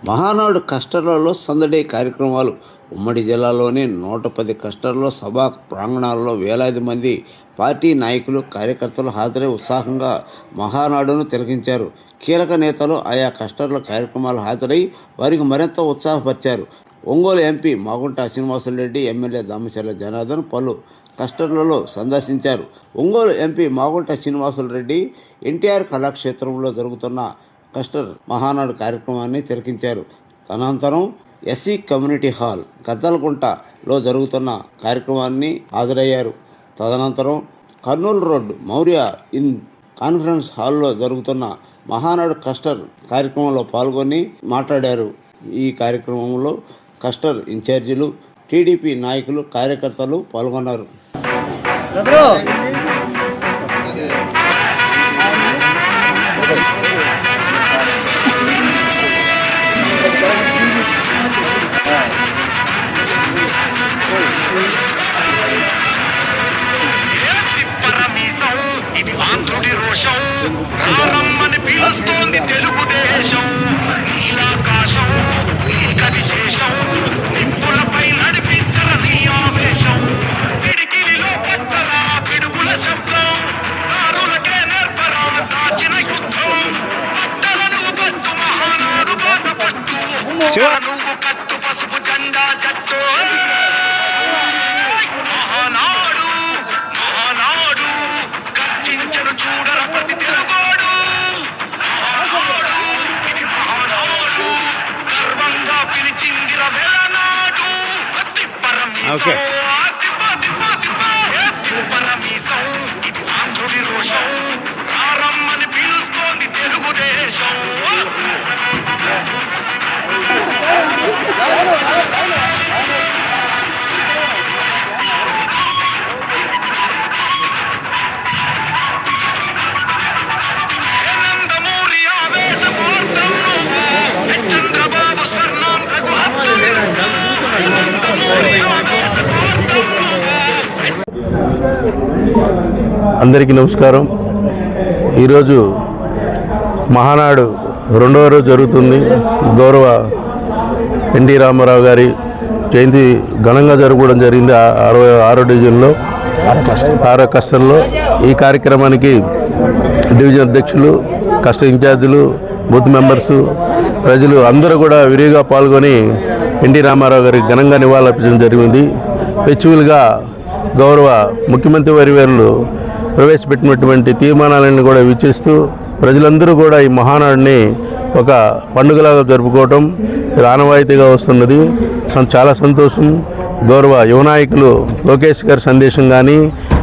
మహానాడు కస్టర్లలో సందడి కార్యక్రమాలు. ఉమ్మడి జిల్లాలోని 110 కస్టర్లో సభా ప్రాంగణాలలో వేలాది మంది పార్టీ నాయకులు, కార్యకర్తలు హాజరై ఉత్సాహంగా మహానాడును తిలకించారు. కీలక నేతలు ఆయా కస్టర్ల కార్యక్రమాలు హాజరై వారికి మరింత ఉత్సాహపరిచారు. ఒంగోలు ఎంపీ మాగుంట శ్రీనివాసరెడ్డి, ఎమ్మెల్యే దామచర్ల జనార్దన్ పలు కస్టర్లలో సందర్శించారు. ఒంగోలు ఎంపీ మాగుంట శ్రీనివాసరెడ్డి ఎన్టీఆర్ కళాక్షేత్రంలో జరుగుతున్న కస్టర్ మహానాడు కార్యక్రమాన్ని తిలకించారు. అనంతరం ఎస్సీ కమ్యూనిటీ హాల్ గద్దలగుంటలో జరుగుతున్న కార్యక్రమాన్ని హాజరయ్యారు. తదనంతరం Kurnool road Maurya in conference హాల్లో జరుగుతున్న మహానాడు కస్టర్ కార్యక్రమంలో పాల్గొని మాట్లాడారు. ఈ కార్యక్రమంలో కస్టర్ ఇన్ఛార్జీలు, టీడీపీ నాయకులు, కార్యకర్తలు పాల్గొన్నారు. ఇది ఆంధ్రుడి రోషం, రారమ్మని పిలుస్తోంది తెలుగుదేశం. నీలాకాశం నీకది శేషం, నిప్పులపై నడిపించర నీ ఆవేశం. పిడికిలిలో పట్టరా పిడుగుల శబ్దం, దారులకే నేర్పరా దాచిన యుద్ధం. పట్టలను పట్టు మహానాడు బాట పట్టు, నువ్వు కట్టు పసుపు జెండా జట్టు. మహానాడు మహానాడు గర్జించను చూడర ప్రతి తెలుగోడు. మహానాడు ఇది మహానాడు, గర్వంగా పిలిచిందిర వెలనాడు. తిప్పరమీసం తిప్పరమీసం, ఇది ఆంధ్రుడి రోషం, రారమ్మని పిలుస్తోంది తెలుగుదేశం. అందరికీ నమస్కారం. ఈరోజు మహానాడు 2వ రోజు జరుగుతుంది. గౌరవ ఎన్టీ రామారావు గారి జయంతి ఘనంగా జరగడం జరిగింది 66వ డివిజన్లో 6వ కస్టర్లో. ఈ కార్యక్రమానికి డివిజన్ అధ్యక్షులు, కస్టర్ ఇన్ఛార్జీలు, బూత్ మెంబర్సు, ప్రజలు అందరూ కూడా విరివిగా పాల్గొని ఎన్టీ రామారావు గారికి ఘనంగా నివాళులర్పించడం జరిగింది. ఫెస్టివల్గా గౌరవ ముఖ్యమంత్రి వర్యులు ప్రవేశపెట్టినటువంటి తీర్మానాలను కూడా వీక్షిస్తూ ప్రజలందరూ కూడా ఈ మహానాడుని ఒక పండుగలాగా జరుపుకోవటం ఆనవాయితీగా వస్తున్నది. చాలా సంతోషం. గౌరవ యువనాయకులు లోకేష్ గారి సందేశం కానీ,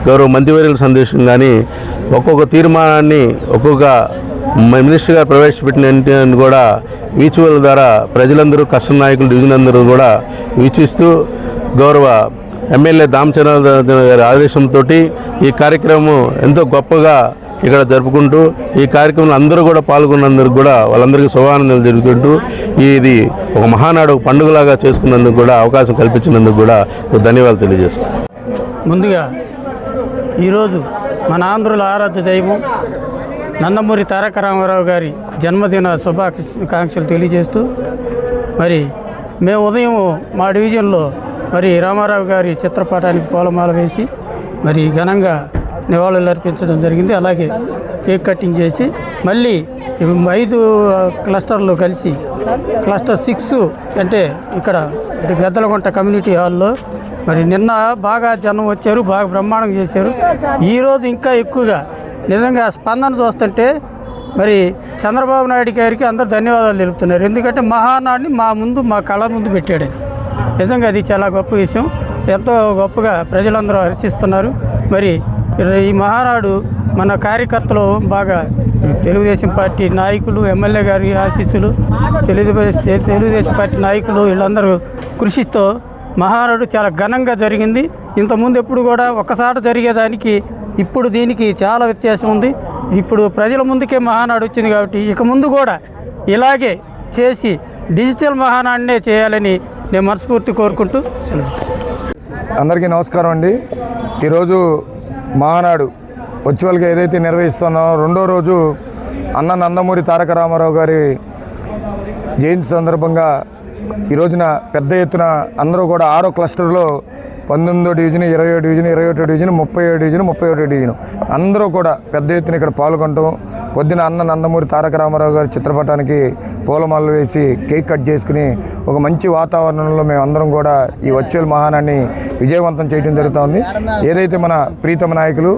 గౌరవ మంత్రివర్యుల సందేశం కానీ, ఒక్కొక్క తీర్మానాన్ని ఒక్కొక్క మినిస్టర్ గారు ప్రవేశపెట్టిన కూడా వీచువల్ ద్వారా ప్రజలందరూ, కస్టర్ నాయకులు, డివిజన్ అందరూ కూడా వీక్షిస్తూ గౌరవ ఎమ్మెల్యే దామచర్ల గారి ఆదేశంతో ఈ కార్యక్రమం ఎంతో గొప్పగా ఇక్కడ జరుపుకుంటూ ఈ కార్యక్రమంలో అందరూ కూడా పాల్గొన్నందుకు కూడా వాళ్ళందరికీ శుభానందాలు జరుపుకుంటూ ఇది ఒక మహానాడు పండుగలాగా చేసుకున్నందుకు కూడా అవకాశం కల్పించినందుకు కూడా ధన్యవాదాలు తెలియజేస్తున్నాను. ముందుగా ఈరోజు మన ఆంధ్రుల ఆరాధ్య దైవం నందమూరి తారక రామారావు గారి జన్మదిన శుభాకాంక్షలు తెలియజేస్తూ మరి మేము ఉదయం మా డివిజన్లో మరి రామారావు గారి చిత్రపటానికి పూలమాల వేసి మరి ఘనంగా నివాళులు అర్పించడం జరిగింది. అలాగే కేక్ కటింగ్ చేసి మళ్ళీ 5 క్లస్టర్లు కలిసి క్లస్టర్ 6 అంటే ఇక్కడ గద్దలగుంట కమ్యూనిటీ హాల్లో మరి నిన్న బాగా జనం వచ్చారు, బాగా బ్రహ్మాండంగా చేశారు. ఈరోజు ఇంకా ఎక్కువగా నిజంగా స్పందన చూస్తుంటే మరి చంద్రబాబు నాయుడు గారికి అందరూ ధన్యవాదాలు తెలుపుతున్నారు. ఎందుకంటే మహానాడిని మా కళ్ళ ముందు పెట్టాడు. నిజంగా అది చాలా గొప్ప విషయం. ఎంతో గొప్పగా ప్రజలందరూ హర్షిస్తున్నారు. మరి ఈ మహానాడు మన కార్యకర్తలు బాగా తెలుగుదేశం పార్టీ నాయకులు, ఎమ్మెల్యే గారి ఆశీస్సులు, తెలుగుదేశం పార్టీ నాయకులు వీళ్ళందరూ కృషితో మహానాడు చాలా ఘనంగా జరిగింది. ఇంతకుముందు ఎప్పుడు కూడా ఒకసారి జరిగేదానికి ఇప్పుడు దీనికి చాలా వ్యత్యాసం ఉంది. ఇప్పుడు ప్రజల ముందుకే మహానాడు వచ్చింది కాబట్టి ఇక ముందు కూడా ఇలాగే చేసి డిజిటల్ మహానాడునే చేయాలని నేను మనస్ఫూర్తి కోరుకుంటూ అందరికీ నమస్కారం అండి. ఈరోజు మహానాడు వర్చువల్గా ఏదైతే నిర్వహిస్తున్నామో 2వ రోజు అన్న నందమూరి తారక రామారావు గారి జయంతి సందర్భంగా ఈ రోజున పెద్ద ఎత్తున అందరూ కూడా 6వ క్లస్టర్లో 19వ డివిజన్, 20వ డివిజన్, 21వ డివిజన్, 30వ డివిజన్, 31వ డివిజన్ అందరూ కూడా పెద్ద ఎత్తున ఇక్కడ పాల్గొనడం, పొద్దున నందమూరి తారక రామారావు గారి చిత్రపటానికి పూలమాలలు వేసి కేక్ కట్ చేసుకుని ఒక మంచి వాతావరణంలో మేము అందరం కూడా ఈ వర్చువల్ మహానాన్ని విజయవంతం చేయడం జరుగుతోంది. ఏదైతే మన ప్రీతమ నాయకులు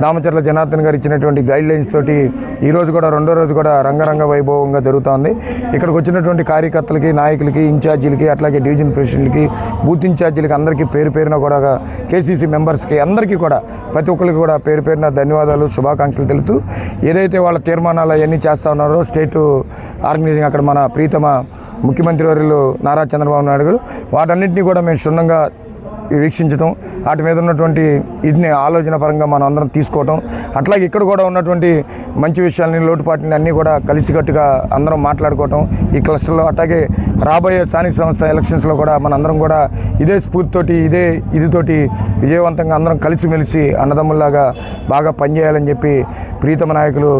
దామచర్ల జనార్దన్ గారు ఇచ్చినటువంటి గైడ్లైన్స్ తోటి ఈరోజు కూడా రెండో రోజు కూడా రంగరంగ వైభవంగా జరుగుతోంది. ఇక్కడికి వచ్చినటువంటి కార్యకర్తలకి, నాయకులకి, ఇన్ఛార్జీలకి, అట్లాగే డివిజన్ ప్రెసిడెంట్లకి, బూత్ ఇన్ఛార్జీలకి అందరికీ పేరు పేరున కూడా కేసీసీ మెంబర్స్కి అందరికీ కూడా ప్రతి ఒక్కరికి కూడా పేరు పేరున ధన్యవాదాలు, శుభాకాంక్షలు తెలుపుతూ ఏదైతే వాళ్ళ తీర్మానాలు అవన్నీ చేస్తూ ఉన్నారో స్టేటు ఆర్గనైజింగ్ అక్కడ మన ప్రీతమ ముఖ్యమంత్రి వర్యులు నారా చంద్రబాబు నాయుడు గారు వాటన్నింటినీ కూడా మేము క్షుణ్ణంగా వీక్షించడం, వాటి మీద ఉన్నటువంటి ఇదిని ఆలోచన పరంగా మనం అందరం తీసుకోవటం, అట్లాగే ఇక్కడ కూడా ఉన్నటువంటి మంచి విషయాలని, లోటుపాట్లని అన్నీ కూడా కలిసికట్టుగా అందరం మాట్లాడుకోవటం ఈ క్లస్టర్లో. అట్లాగే రాబోయే స్థానిక సంస్థ ఎలక్షన్స్లో కూడా మనందరం కూడా ఇదే స్ఫూర్తితోటి, ఇదితోటి విజయవంతంగా అందరం కలిసిమెలిసి అన్నదమ్ముల్లాగా బాగా పనిచేయాలని చెప్పి ప్రీతమ నాయకులు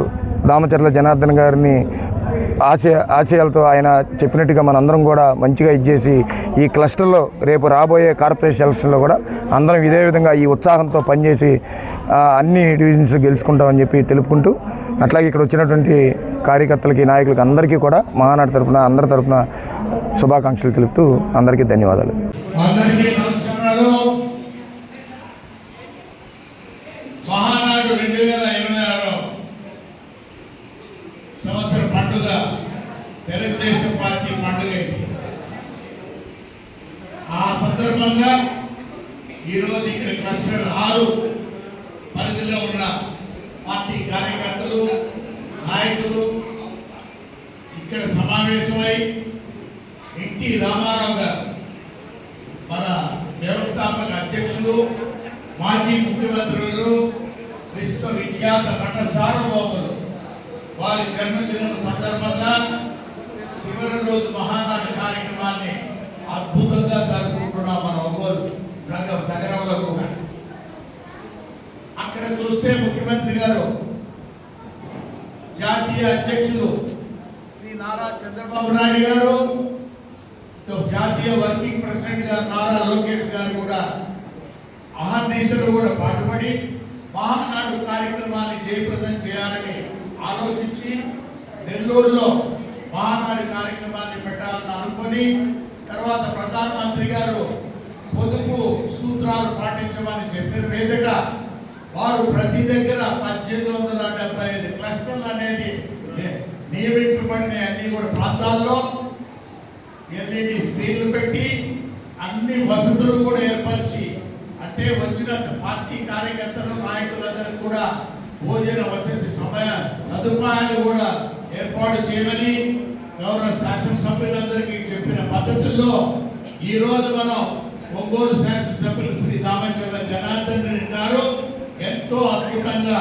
దామచర్ల జనార్దన్ గారిని ఆశయాలతో ఆయన చెప్పినట్టుగా మనందరం కూడా మంచిగా ఇచ్చేసి ఈ క్లస్టర్లో రేపు రాబోయే కార్పొరేషన్ ఎలక్షన్లో కూడా అందరం ఇదే విధంగా ఈ ఉత్సాహంతో పనిచేసి అన్ని డివిజన్స్ గెలుచుకుంటామని చెప్పి తెలుపుకుంటూ, అట్లాగే ఇక్కడ వచ్చినటువంటి కార్యకర్తలకి, నాయకులకి అందరికీ కూడా మహానాడు తరపున అందరి తరపున శుభాకాంక్షలు తెలుపుతూ అందరికీ ధన్యవాదాలు. మహానాడు 2026 సంవత్సర పండుగ తెలుగుదేశం పార్టీ పండుగ. ఆ సందర్భంగా ఈరోజు ఇక్కడ క్లస్టర్ 6 పరిధిలో ఉన్న పార్టీ కార్యకర్తలు, నాయకులు ఇక్కడ సమావేశమై ఎన్టీ రామారావు గారు మన వ్యవస్థాపక అధ్యక్షులు, మాజీ ముఖ్యమంత్రులు, విశ్వవిఖ్యాత నట సార్వభౌములు వారి జన్మదినం సందర్భంగా చివరి రోజు మహానాడు కార్యక్రమాన్ని అద్భుతంగా జరుపుకుంటున్నాం మన ఒంగోలు నగరంలో కూడా. అక్కడ చూస్తే ముఖ్యమంత్రి గారు, జాతీయ అధ్యక్షులు శ్రీ నారా చంద్రబాబు నాయుడు గారు, జాతీయ వర్కింగ్ ప్రెసిడెంట్ గారు నారా లోకేష్ గారు కూడా అహర్నిశలు కూడా పాటుపడి మహానాడు కార్యక్రమాన్ని జయప్రదం చేయాలని ఆలోచించి నెల్లూరులో మహానాడు కార్యక్రమాన్ని పెట్టాలని అనుకొని, తర్వాత ప్రధానమంత్రి గారు పొదుపు సూత్రాలు పాటించమని చెప్పిన మీదట వారు ప్రతి దగ్గర 1875 క్లస్టర్లు అనేది నియమింపబడిన అన్ని కూడా ప్రాంతాల్లో LED స్క్రీన్లు పెట్టి అన్ని వసతులు కూడా ఏర్పరిచి, అంటే వచ్చిన పార్టీ కార్యకర్తలు, నాయకులందరికీ కూడా భోజన వసతి సదుపాయాలు కూడా ఏర్పాటు చేయమని గౌరవ శాసనసభ్యులందరికీ చెప్పిన పద్ధతుల్లో ఈరోజు మనం ఒంగోలు శాసనసభ్యులు శ్రీ దామచర్ల జనార్దన్ రెడ్డి గారు ఎంతో అద్భుతంగా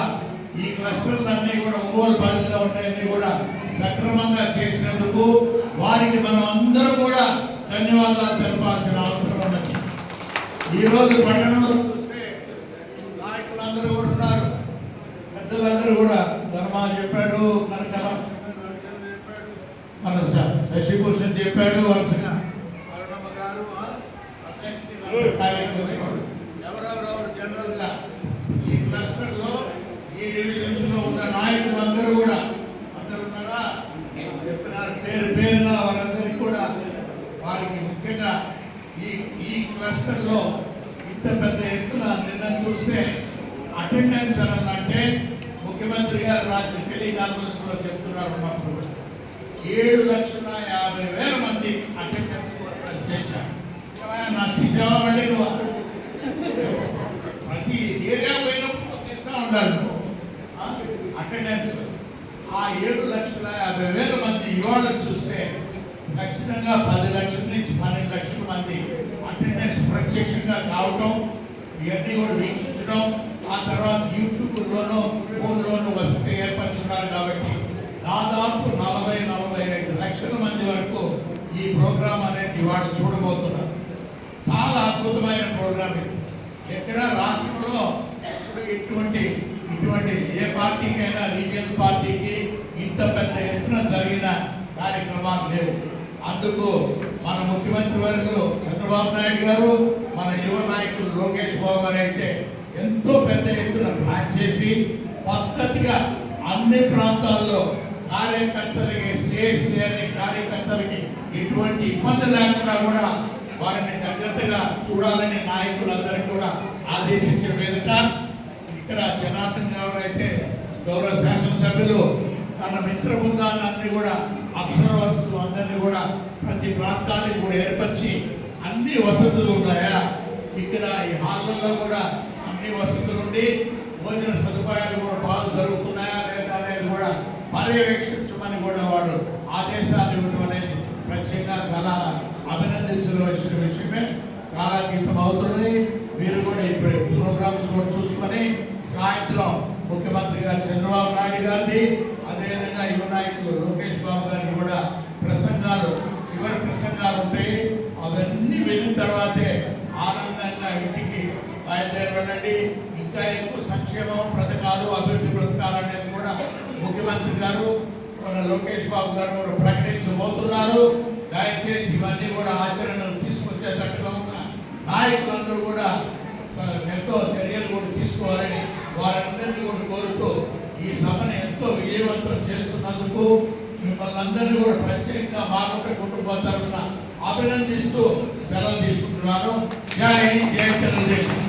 ఈ క్లస్టర్లన్నీ కూడా ఒంగోలు పరిధిలో ఉన్నాయని కూడా సక్రమంగా చేసినందుకు వారికి మనం అందరూ కూడా ధన్యవాదాలు తెలపాల్సిన అవసరం ఉన్నది. ఈరోజు పట్టణంలో చూస్తే నాయకులందరూ కూడా ఉన్నారు, పెద్దలందరూ కూడా ధర్మాలు చెప్పాడు, కనకలం మన శశిభూషణ్ చెప్పాడు, వరుసగా అరుణమ్మ గారు ఎవరెవరెవరు జనరల్గా ఈ క్లస్టర్లో ఈ డివిజన్స్ లో ఉన్న నాయకులందరూ కూడా అందరూ ఉన్నారా చెప్పినారు పేరు పేరున వారందరికీ కూడా. వారికి ముఖ్యంగా ఈ క్లస్టర్లో ఇంత పెద్ద ఎత్తున నిన్న చూస్తే అటెండెన్స్ అనంటే ముఖ్యమంత్రి గారు రాత్రి టెలికాన్ఫరెన్స్ లో చెప్తున్నారు, ఉన్నప్పుడు 7,50,000 మంది అటెండెన్స్ చేశారు. నాకు తీసేవా మళ్ళీ నువ్వు ప్రతి ఏరియా పోయినప్పుడు తీస్తూ ఉండాలి అటెండెన్స్. ఆ 7,50,000 మంది ఇవాళ చూస్తే ఖచ్చితంగా 10 లక్షల నుంచి 12 లక్షల మంది అటెండెన్స్ ప్రత్యక్షంగా కావటం, ఇవన్నీ కూడా వీక్షించడం, ఆ తర్వాత యూట్యూబ్లోనూ ఫోన్లోనూ వసతి ఏర్పరుచున్నారు. కాబట్టి దాదాపు 40-45 లక్షల మంది వరకు ఈ ప్రోగ్రాం అనేది ఇవాళ చూడబోతున్నారు. చాలా అద్భుతమైన ప్రోగ్రాం ఇది. ఎక్కడ రాష్ట్రంలో ఇటువంటి ఏ పార్టీకైనా, రీజియనల్ పార్టీకి ఇంత పెద్ద ఎత్తున జరిగిన కార్యక్రమాలు లేవు. అందుకు మన ముఖ్యమంత్రి వర్యులు చంద్రబాబు నాయుడు గారు, మన యువ నాయకులు లోకేష్ బాబు గారు అయితే ఎంతో పెద్ద ఎత్తున ప్లాన్ చేసి పద్ధతిగా అన్ని ప్రాంతాల్లో కార్యకర్తలకి స్టేజ్ చేయాలి, కార్యకర్తలకి ఎటువంటి ఇబ్బంది లేకుండా కూడా వారిని జాగ్రత్తగా చూడాలని నాయకులందరికీ కూడా ఆదేశించిన మీదట ఇక్కడ జనార్దన్ గౌడ్ అయితే గౌరవ శాసనసభ్యులు తన మిత్ర బృందాన్ని అన్ని కూడా అక్షరవస్తులు అందరినీ కూడా ప్రతి ప్రాంతానికి కూడా ఏర్పరిచి అన్ని వసతులు ఉన్నాయా, ఇక్కడ ఈ హాల్లో కూడా అన్ని వసతులు ఉండి భోజన సదుపాయాలు కూడా బాగా జరుగుతున్నాయా లేదా అనేది కూడా పర్యవేక్షించమని కూడా వాడు ఆదేశాలు ఇవ్వడం అనేది ప్రత్యేకంగా చాలా అభినందించవలసిన విషయమే. కాలగీతం అవుతుంది. మీరు కూడా ఇప్పుడు ప్రోగ్రామ్స్ కూడా చూసుకొని సాయంత్రం ముఖ్యమంత్రి గారు చంద్రబాబు నాయుడు గారిని, అదేవిధంగా యువ నాయకులు లోకేష్ బాబు గారిని కూడా ప్రసంగాలు, చివరి ప్రసంగాలు ఉంటాయి. అవన్నీ విన్న తర్వాతే ఆనందంగా ఇంటికి బయలుదేరబడండి. ఇంకా ఎక్కువ సంక్షేమం పథకాలు, అభివృద్ధి పథకాలు అనేది కూడా ముఖ్యమంత్రి గారు, మన లోకేష్ బాబు గారు కూడా ప్రకటించబోతున్నారు. దయచేసి ఇవన్నీ కూడా ఆచరణలు తీసుకొచ్చేటట్టుగా ఉన్న నాయకులందరూ కూడా ఎంతో చర్యలు కూడా తీసుకోవాలని వారందరినీ కూడా కోరుతూ ఈ సభను ఎంతో విజయవంతం చేస్తున్నందుకు మిమ్మల్ని అందరినీ కూడా ప్రత్యేకంగా మాగుంట కుటుంబం తరఫున అభినందిస్తూ సెలవు తీసుకుంటున్నాను. జై హింద్, జై తెలుగుదేశం.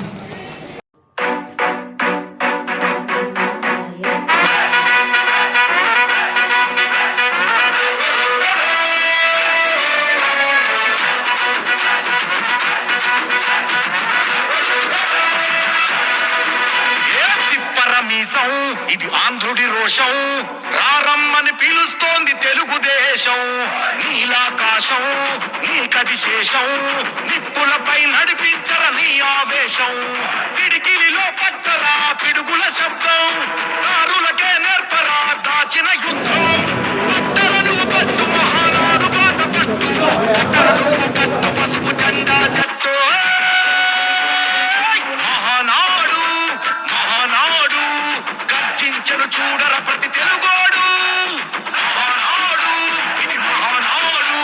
ఇది ఆంధ్రుడి రోషం, రారమ్మని పిలుస్తోంది తెలుగుదేశం. నీలాకాశం నీకది శేషం, నిప్పులపై నడిపించర నీ ఆవేశం. పిడికిలిలో పట్టరా పిడుగుల శబ్దం, దారులకే నేర్పరా దాచిన యుద్ధం. పట్టరను కట్టు మహానాడు బాట పట్టు, కట్టరను కట్టు పసుపు జెండా జట్టు. మహానాడు మహానాడు గర్జించను చూడర ప్రతి తెలుగోడు. మహానాడు ఇది మహానాడు,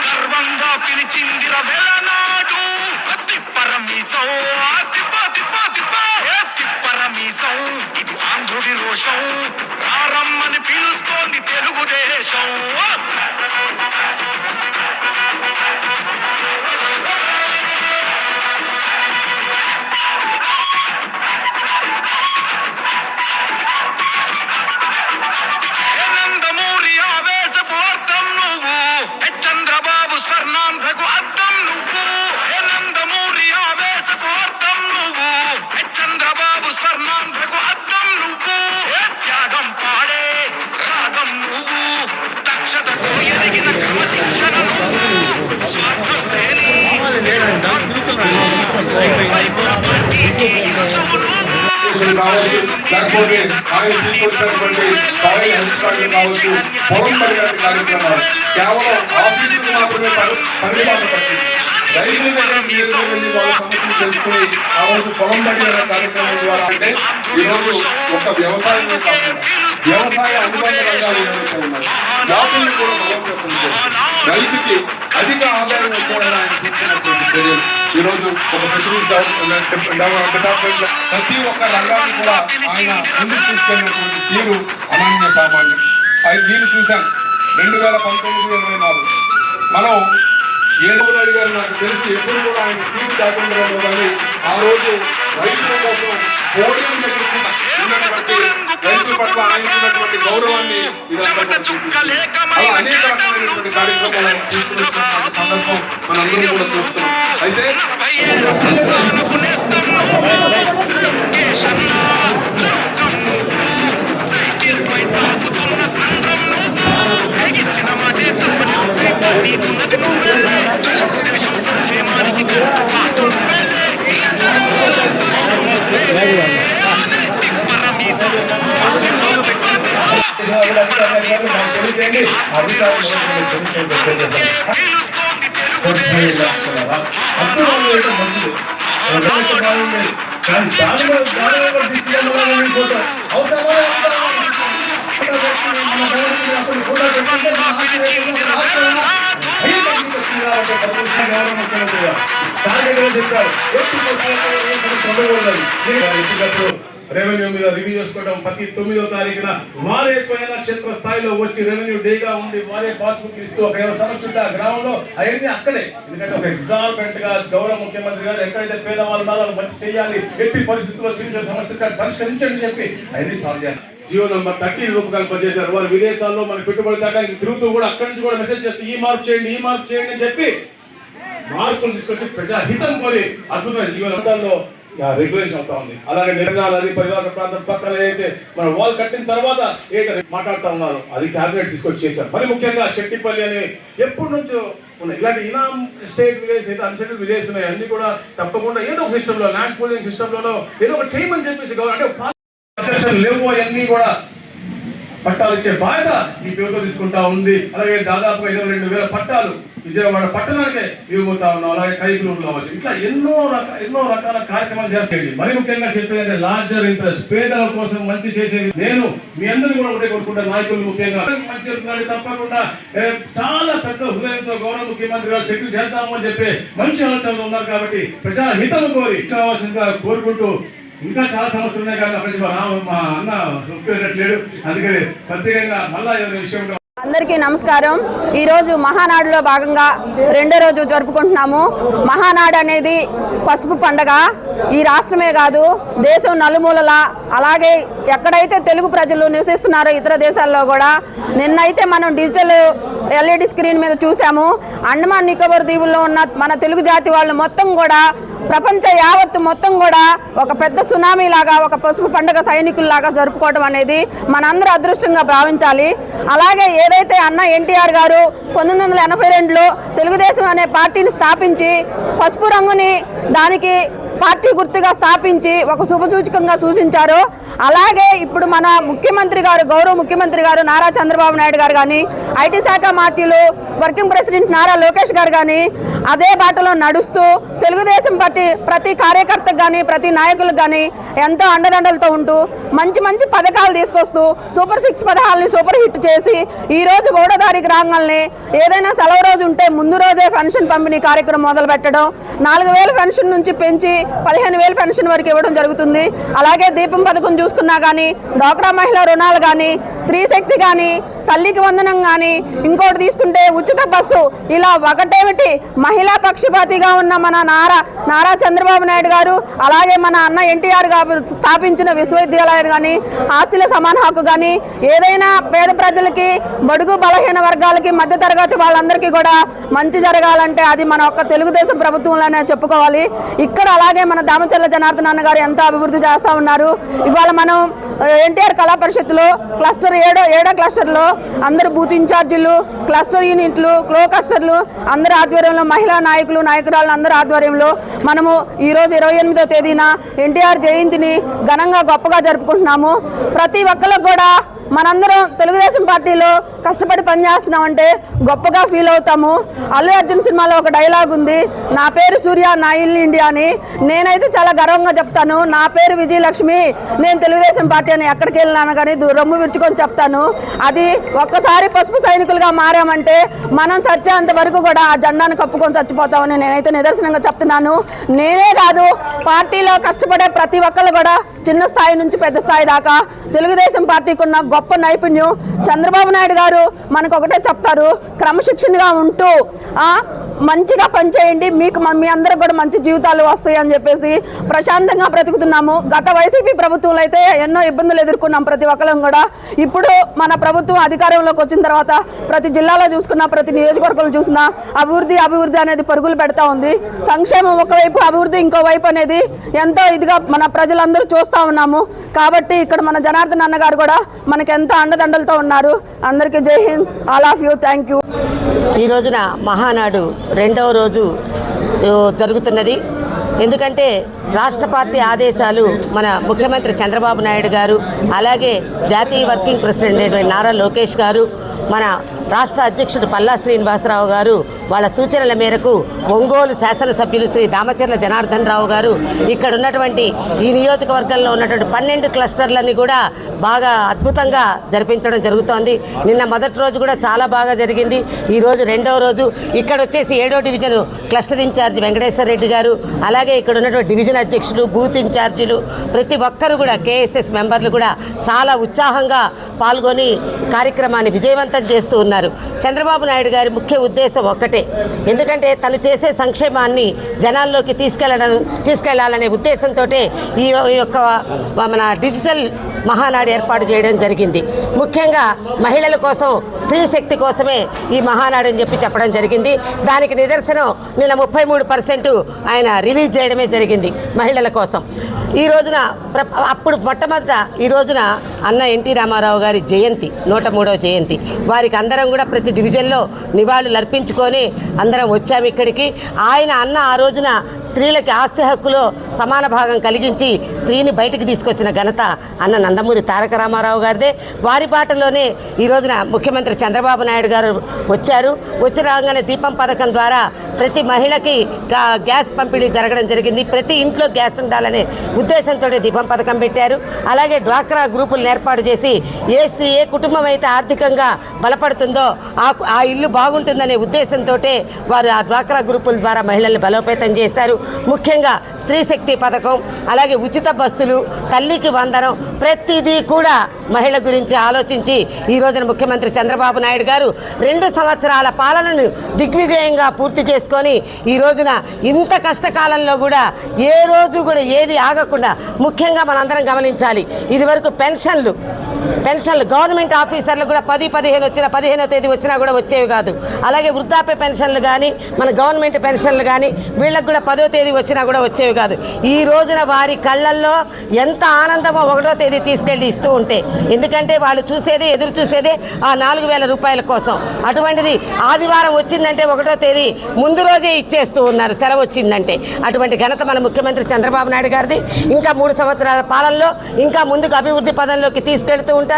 గర్వంగా పిలిచిందిర వెలనాడు. తిప్పరమీసం తిప్ప తిప్ప తిప్ప తిప్పరమీసం, ఇది ఆంధ్రుడి రోషం, రారమ్మని పిలుస్తోంది తెలుగుదేశం. కావచ్చు, లేకపోతే ఆయన తీసుకొచ్చినటువంటి సాయిల్ హెల్త్ కావచ్చు, పొలం పరిగణ కార్యక్రమాలు కేవలం ఆఫీసులు మాత్రమే పరిమాణం పట్టింది. రైతుల దగ్గర వెళ్ళి వాళ్ళ సమస్యలు తెలుసుకుని ఆ రోజు పొలం పరిగణ కార్యక్రమం ద్వారా అంటే ఈరోజు ఒక వ్యవసాయమే కాకుండా వ్యవసాయ అనుబంధ రంగాలు ఉన్నాయి, జాతులను కూడా బలోపేతం రైతుకి అధిక ఆదాయం వచ్చేలా ఆయన తీసుకున్నటువంటి చర్యలు ఈరోజు ఒక ఫిషరీస్ డిపార్ట్మెంట్ ప్రతి ఒక్క రంగాన్ని కూడా ఆయన ముందుకు తీసుకెళ్ళినటువంటి తీరు అనన్య సామాన్యం. నేను చూశాను 2019-24 మనం ఏదో అడిగారు నాకు తెలిసి ఎప్పుడు కూడా ఆయన సీటు కాకుండా కానీ ఆ రోజు రైతుల కోసం పోడియం ఉన్నటువంటి రైతుల పట్ల ఆయన ఉన్నటువంటి గౌరవాన్ని అలా అనేక రకమైనటువంటి కార్యక్రమాలు తీసుకున్నటువంటి సందర్భం మనందరం కూడా చూస్తున్నాం. అయితే అవసరం గౌరవ ముఖ్యమంత్రి గారు టార్గెట్ గా చెప్పారు. రెవెన్యూ మీద రివ్యూ చేసుకోవడం, ప్రతి 9వ తారీఖున వారే స్వయం క్షేత్ర స్థాయిలో వచ్చి రెవెన్యూ డేగా ఉండి వారే పాస్బుక్ ఇస్తూ ఒక సమస్య ఉంటే ఆ గ్రామంలో అవన్నీ అక్కడే. ఎందుకంటే ఒక ఎగ్జాల్మెంట్ గా గౌరవ ముఖ్యమంత్రి గారు ఎక్కడైతే పేదవాళ్ళు ఉన్నారో మంచి చేయాలి, ఎట్టి పరిస్థితుల్లో చిన్న సమస్య పరిష్కరించండి చెప్పి అవన్నీ సాల్వ్ చేయాలి. జియో నంబర్ 30 రూపకల్పన చేశారు. వారు విదేశాల్లో మన పెట్టుబడి దాటానికి తిరుగుతూ కూడా అక్కడి నుంచి కూడా మెసేజ్ చేస్తూ ఈ మార్పు చేయండి అని చెప్పి మార్పులు తీసుకొచ్చి ప్రజాహితం కోరి అద్భుతమైన జియో నంబర్లో రెగ్యులేషన్ అవుతా ఉంది. అలాగే నిర్ణయాలు అది పరివాహక ప్రాంతం పక్కన ఏదైతే మన వాల్ కట్టిన తర్వాత ఏదైతే మాట్లాడుతూ ఉన్నారు అది క్యాబినెట్ తీసుకొచ్చి చేశారు. మరి ముఖ్యంగా శెట్టిపల్లి అని ఎప్పటి నుంచో ఉన్నాయి ఇలాంటి ఇనాం స్టేట్ విలేజ్ అయితే అన్సెటిల్డ్ విలేజ్ ఉన్నాయి. అన్ని కూడా తప్పకుండా ఏదో ఒక సిస్టంలో ల్యాండ్ పూలింగ్ సిస్టంలోనో ఏదో ఒకటి చేయమని చెప్పేసి అంటే లేవు అవన్నీ కూడా పట్టాలు ఇచ్చే బాధ్యత ఈ ప్రభుత్వం తీసుకుంటా ఉంది. అలాగే దాదాపు 22,000 పట్టాలు విజయవాడ పట్టణానికే ఇవ్వబోతా ఉన్నాం. అలాగే కైకులూరు కావచ్చు, ఇట్లా ఎన్నో రకాల కార్యక్రమాలు చేస్తాయండి. మరి ముఖ్యంగా చెప్పేదంటే లార్జర్ ఇంట్రెస్ట్, పేదల కోసం మంచి చేసేది. నేను మీ అందరూ కూడా ఒకటే కోరుకుంటా, నాయకులు ముఖ్యంగా మంచి జరుగుతుంది తప్పకుండా చాలా పెద్ద హృదయంతో గౌరవ ముఖ్యమంత్రి గారు సెటిల్ చేద్దాము అని చెప్పి మంచి ఆలోచనలు ఉన్నారు. కాబట్టి ప్రజాహితం కోరి కావాల్సిందిగా కోరుకుంటూ ఇంకా చాలా సమస్యలు ఉన్నాయి కానీ అప్పటి మా అన్న ఒప్పుకోలేడు. అందుకని ప్రత్యేకంగా మళ్ళా ఏదైనా విషయం అందరికీ నమస్కారం. ఈరోజు మహానాడులో భాగంగా 2వ రోజు జరుపుకుంటున్నాము. మహానాడు అనేది పసుపు పండగ ఈ రాష్ట్రమే కాదు దేశం నలుమూలల, అలాగే ఎక్కడైతే తెలుగు ప్రజలు నివసిస్తున్నారో ఇతర దేశాల్లో కూడా. నిన్నైతే మనం డిజిటల్ LED స్క్రీన్ మీద చూసాము. అండమాన్ నికోబార్ దీవుల్లో ఉన్న మన తెలుగు జాతి వాళ్ళు మొత్తం కూడా ప్రపంచ యావత్తు మొత్తం కూడా ఒక పెద్ద సునామీ లాగా, ఒక పసుపు పండుగ సైనికుల్లాగా జరుపుకోవడం అనేది మనందరూ అదృష్టంగా భావించాలి. అలాగే ఏదైతే అన్న ఎన్టీఆర్ గారు 1982లో తెలుగుదేశం అనే పార్టీని స్థాపించి పసుపు రంగుని దానికి పార్టీ గుర్తుగా స్థాపించి ఒక శుభసూచకంగా సూచించారు. అలాగే ఇప్పుడు మన ముఖ్యమంత్రి గారు, గౌరవ ముఖ్యమంత్రి గారు నారా చంద్రబాబు నాయుడు గారు కానీ, ఐటీ శాఖ మంత్రులు వర్కింగ్ ప్రెసిడెంట్ నారా లోకేష్ గారు కానీ అదే బాటలో నడుస్తూ తెలుగుదేశం పార్టీ ప్రతి కార్యకర్తకు కానీ ప్రతి నాయకులకు కానీ ఎంతో అండదండలతో ఉంటూ మంచి పథకాలు తీసుకొస్తూ సూపర్ 6 పథకాలని సూపర్ హిట్ చేసి ఈరోజు 3వ తారీఖు రాగానే ఏదైనా సెలవు రోజు ఉంటే ముందు రోజే పెన్షన్ పంపిణీ కార్యక్రమం మొదలు పెట్టడం, 4,000 పెన్షన్ నుంచి పెంచి 15,000 పెన్షన్ వరకు ఇవ్వడం జరుగుతుంది. అలాగే దీపం పథకం చూసుకున్నా కానీ, డ్వాక్రా మహిళా రుణాలు కానీ, స్త్రీ శక్తి కానీ, తల్లికి వందనం కానీ, ఇంకోటి తీసుకుంటే ఉచిత బస్సు, ఇలా ఒకటేమిటి మహిళా పక్షపాతిగా ఉన్న మన నారా చంద్రబాబు నాయుడు గారు, అలాగే మన అన్న ఎన్టీఆర్ గారు స్థాపించిన విశ్వవిద్యాలయాలు కానీ, ఆస్తుల సమాన హక్కు కానీ, ఏదైనా పేద ప్రజలకి, బడుగు బలహీన వర్గాలకి, మధ్యతరగతి వాళ్ళందరికీ కూడా మంచి జరగాలంటే అది మన ఒక్క తెలుగుదేశం ప్రభుత్వంలోనే చెప్పుకోవాలి. ఇక్కడ అలాగే మన దామచర్ల జనార్దన్ అన్న గారు ఎంతో అభివృద్ధి చేస్తూ ఉన్నారు. ఇవాళ మనం ఎన్టీఆర్ కళా పరిషత్తులో క్లస్టర్ 7వ క్లస్టర్లో అందరు బూత్ ఇన్ఛార్జీలు, క్లస్టర్ యూనిట్లు, క్లో క్లస్టర్లు అందరి ఆధ్వర్యంలో, మహిళా నాయకులు నాయకురాళ్ళు అందరి ఆధ్వర్యంలో మనము ఈరోజు 28వ తేదీన ఎన్టీఆర్ జయంతిని ఘనంగా గొప్పగా జరుపుకుంటున్నాము. ప్రతి ఒక్కరికి కూడా మనందరం తెలుగుదేశం పార్టీలో కష్టపడి పనిచేస్తున్నామంటే గొప్పగా ఫీల్ అవుతాము. అల్లు అర్జున్ సినిమాలో ఒక డైలాగ్ ఉంది, నా పేరు సూర్య నా ఇల్లు ఇండియా అని. నేనైతే చాలా గర్వంగా చెప్తాను, నా పేరు విజయలక్ష్మి, నేను తెలుగుదేశం పార్టీ అని ఎక్కడికి వెళ్ళినాను కానీ రొమ్ము విరుచుకొని చెప్తాను. అది ఒక్కసారి పసుపు సైనికులుగా మారామంటే మనం చచ్చేంత వరకు కూడా ఆ జెండాను కప్పుకొని చచ్చిపోతామని నేనైతే నిదర్శనంగా చెప్తున్నాను. నేనే కాదు, పార్టీలో కష్టపడే ప్రతి ఒక్కళ్ళు కూడా చిన్న స్థాయి నుంచి పెద్ద స్థాయి దాకా తెలుగుదేశం పార్టీకి ఉన్న గొప్ప నైపుణ్యం. చంద్రబాబు నాయుడు గారు మనకు ఒకటే చెప్తారు, క్రమశిక్షణగా ఉంటూ మంచిగా పనిచేయండి, మీకు మీ అందరికి కూడా మంచి జీవితాలు వస్తాయి అని చెప్పేసి ప్రశాంతంగా బ్రతుకుతున్నాము. గత వైసీపీ ప్రభుత్వంలో అయితే ఎన్నో ఇబ్బందులు ఎదుర్కొన్నాం ప్రతి ఒక్కరం కూడా. ఇప్పుడు మన ప్రభుత్వం అధికారంలోకి వచ్చిన తర్వాత ప్రతి జిల్లాలో చూసుకున్నా, ప్రతి నియోజకవర్గంలో చూసినా అభివృద్ధి అనేది పరుగులు పెడతా ఉంది. సంక్షేమం ఒకవైపు, అభివృద్ధి ఇంకో వైపు అనేది ఎంతో ఇదిగా మన ప్రజలందరూ చూస్తూ ఉన్నాము. కాబట్టి ఇక్కడ మన జనార్దన్ అన్న గారు కూడా మనకి ఎంతో అండదండలతో ఉన్నారు. అందరికీ జై Hind, all of you, thank you. ఈ రోజున మహానాడు 2వ రోజు జరుగుతున్నది. ఎందుకంటే రాష్ట్ర పార్టీ ఆదేశాలు మన ముఖ్యమంత్రి చంద్రబాబు నాయుడు గారు, అలాగే జాతీయ వర్కింగ్ ప్రెసిడెంట్ నారా లోకేష్ గారు, మన రాష్ట్ర అధ్యక్షుడు పల్లా శ్రీనివాసరావు గారు వాళ్ళ సూచనల మేరకు ఒంగోలు శాసనసభ్యులు శ్రీ దామచర్ల జనార్దన్ రావు గారు ఇక్కడ ఉన్నటువంటి ఈ నియోజకవర్గంలో ఉన్నటువంటి 12 క్లస్టర్లని కూడా బాగా అద్భుతంగా జరిపించడం జరుగుతోంది. నిన్న మొదటి రోజు కూడా చాలా బాగా జరిగింది. ఈరోజు రెండవ రోజు ఇక్కడ వచ్చేసి 7వ division cluster incharge Venkateswara Reddy గారు, అలాగే ఇక్కడ ఉన్నటువంటి డివిజన్ అధ్యక్షులు, బూత్ ఇన్ఛార్జీలు, ప్రతి ఒక్కరు కూడా కేఎస్ఎస్ మెంబర్లు కూడా చాలా ఉత్సాహంగా పాల్గొని కార్యక్రమాన్ని విజయవంతం చేస్తూ ఉన్నారు. చంద్రబాబు నాయుడు గారి ముఖ్య ఉద్దేశం ఒక్కటే, ఎందుకంటే తను చేసే సంక్షేమాన్ని జనాల్లోకి తీసుకెళ్లాలనే ఉద్దేశంతో ఈ యొక్క మన డిజిటల్ మహానాడు ఏర్పాటు చేయడం జరిగింది. ముఖ్యంగా మహిళల కోసం, స్త్రీ శక్తి కోసమే ఈ మహానాడు అని చెప్పడం జరిగింది. దానికి నిదర్శనం నిన్న 33% ఆయన రిలీజ్ చేయడమే జరిగింది మహిళల కోసం. ఈ రోజున అప్పుడు మొట్టమొదట ఈ రోజున అన్న ఎన్టీ రామారావు గారి జయంతి, 103వ జయంతి. వారికి అందరం కూడా ప్రతి డివిజన్లో నివాళులు అర్పించుకొని అందరం వచ్చాము ఇక్కడికి. ఆయన అన్న ఆ రోజున స్త్రీలకి ఆస్తి హక్కులో సమాన భాగం కలిగించి స్త్రీని బయటకు తీసుకొచ్చిన ఘనత అన్న నందమూరి తారక రామారావు గారిదే. వారి బాటలోనే ఈ రోజున ముఖ్యమంత్రి చంద్రబాబు నాయుడు గారు వచ్చారు. వచ్చి రాగానే దీపం పథకం ద్వారా ప్రతి మహిళకి గ్యాస్ పంపిణీ జరగడం జరిగింది. ప్రతి ఇంట్లో గ్యాస్ ఉండాలనే ఉద్దేశంతో దీపం పథకం పెట్టారు. అలాగే డ్వాక్రా గ్రూపులను ఏర్పాటు చేసి ఏ కుటుంబం అయితే ఆర్థికంగా బలపడుతుందో ఆ ఇల్లు బాగుంటుందనే ఉద్దేశంతో వారు ఆ డ్వాక్రా గ్రూపుల ద్వారా మహిళల్ని బలోపేతం చేశారు. ముఖ్యంగా స్త్రీ శక్తి పథకం, అలాగే ఉచిత బస్సులు, తల్లికి వందనం, ప్రతిదీ కూడా మహిళ గురించి ఆలోచించి ఈ రోజున ముఖ్యమంత్రి చంద్రబాబు నాయుడు గారు 2 సంవత్సరాల పాలనను దిగ్విజయంగా పూర్తి చేసుకొని ఈ రోజున ఇంత కష్టకాలంలో కూడా ఏ రోజు కూడా ఏది ఆగకుండా, ముఖ్యంగా మనందరం గమనించాలి, ఇదివరకు పెన్షన్లు గవర్నమెంట్ ఆఫీసర్లు కూడా 10-15 వచ్చినా 15వ తేదీ వచ్చినా కూడా వచ్చేవి కాదు. అలాగే వృద్ధాప్య పెన్షన్లు కానీ, మన గవర్నమెంట్ పెన్షన్లు కానీ వీళ్ళకి కూడా 10వ తేదీ వచ్చినా కూడా వచ్చేవి కాదు. ఈ రోజున వారి కళ్ళల్లో ఎంత ఆనందమో 1వ తేదీ తీసుకెళ్ళి ఇస్తూ ఉంటే, ఎందుకంటే వాళ్ళు ఎదురు చూసేదే ఆ 4,000 రూపాయల కోసం. అటువంటిది ఆదివారం వచ్చిందంటే 1వ తేదీ ముందు రోజే ఇచ్చేస్తూ ఉన్నారు, సెలవు వచ్చిందంటే. అటువంటి ఘనత మన ముఖ్యమంత్రి చంద్రబాబు నాయుడు గారిది. ఇంకా 3 సంవత్సరాల పాలనలో ఇంకా ముందుకు అభివృద్ధి పదంలోకి తీసుకెళ్తూ ఉంటారు.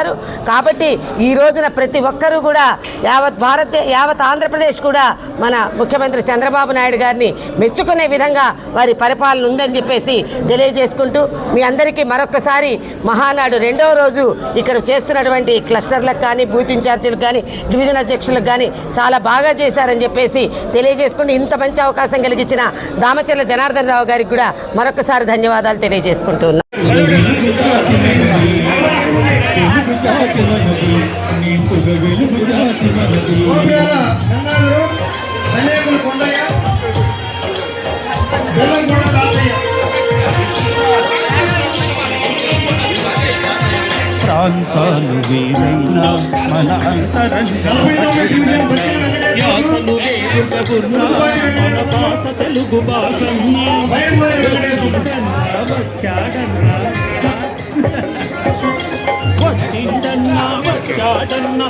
కాబట్టి ఈ రోజున ప్రతి ఒక్కరూ కూడా యావత్ ఆంధ్రప్రదేశ్ కూడా మన ముఖ్యమంత్రి చంద్రబాబు నాయుడు గారిని మెచ్చుకునే విధంగా వారి పరిపాలన ఉందని చెప్పేసి తెలియజేసుకుంటూ, మీ అందరికీ మరొకసారి మహానాడు 2వ రోజు ఇక్కడ చేస్తున్నటువంటి క్లస్టర్లకు కానీ, బూత్ ఇన్ఛార్జీలకు కానీ, డివిజన్ అధ్యక్షులకు కానీ చాలా బాగా చేశారని చెప్పేసి తెలియజేసుకుంటూ, ఇంత మంచి అవకాశం కలిగించిన దామచర్ల జనార్దన్ రావు గారికి కూడా మరొకసారి ధన్యవాదాలు తెలియజేసుకుంటున్నాను. ప్రాంతాలు వేరైనా మన అంతరంగాసలు వేరుగా మన భాష తెలుగు భాష వచ్చాడన్నా వచ్చిందన్నా వచ్చాడన్నా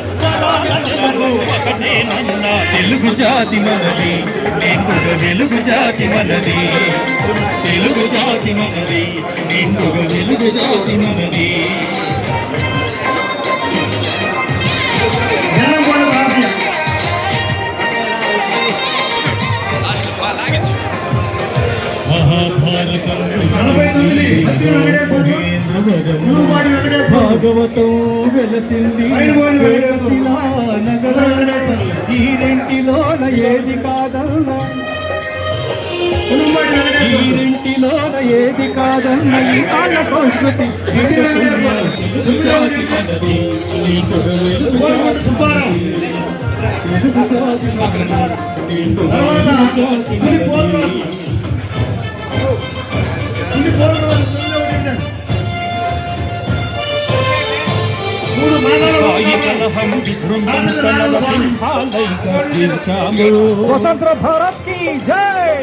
తెలుగు ఒకటేనన్నా. తెలుగు జాతి మనది, నేనుగ తెలుగు జాతి మనది, తెలుగు జాతి మనది, నేనుగ తెలుగు జాతి మనది. భాగవతం వెలసింది ఈ రెంటిలోన ఏది కాదన్నా, ఈ రెంటిలోన ఏది కాదన్న ఈ ఆళ్ళ సంస్కృతి జాతి మనది, స్వతంత్ర భారత్ కి జై.